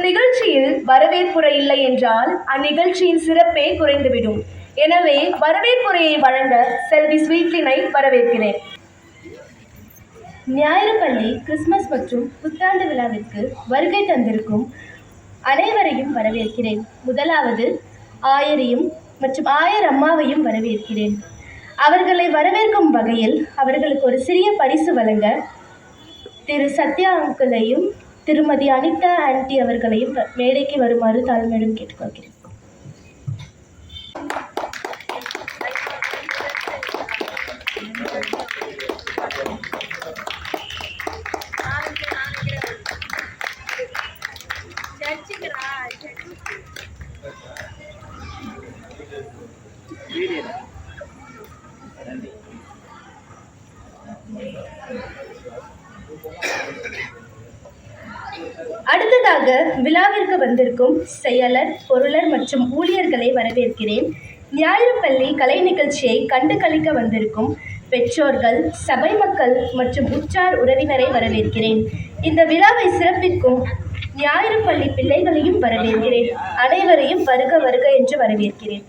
நிகழ்ச்சியில் வரவேற்புரை இல்லை என்றால் அந்நிகழ்ச்சியின் சிறப்பே குறைந்துவிடும். எனவே வரவேற்புரையை வழங்க செல்வி ஸ்வீட்லினை வரவேற்கிறேன். ஞாயிறு பள்ளி கிறிஸ்துமஸ் மற்றும் புத்தாண்டு விழாவிற்கு வருகை தந்திருக்கும் அனைவரையும் வரவேற்கிறேன். முதலாவது ஆயரையும் மற்றும் ஆயர் அம்மாவையும் வரவேற்கிறேன். அவர்களை வரவேற்கும் வகையில் அவர்களுக்கு ஒரு சிறிய பரிசு வழங்க திரு சத்யா அங்கிளையும் திருமதி அனிதா ஆண்டி அவர்களையும் மேடைக்கு வருமாறு தாழ்மையுடன் கேட்டுக்கொள்கிறேன். அடுத்ததாக விழாவிற்கு வந்திருக்கும் செயலர், பொருளர் மற்றும் ஊழியர்களை வரவேற்கிறேன். ஞாயிறு பள்ளி கலை நிகழ்ச்சியை கண்டு களிக்க வந்திருக்கும் பெற்றோர்கள், சபை மக்கள் மற்றும் உற்றார் உறவினரை வரவேற்கிறேன். இந்த விழாவை சிறப்பிக்கும் ஞாயிறு பள்ளி பிள்ளைகளையும் வரவேற்கிறேன். அனைவரையும் வருக வருக என்று வரவேற்கிறேன்.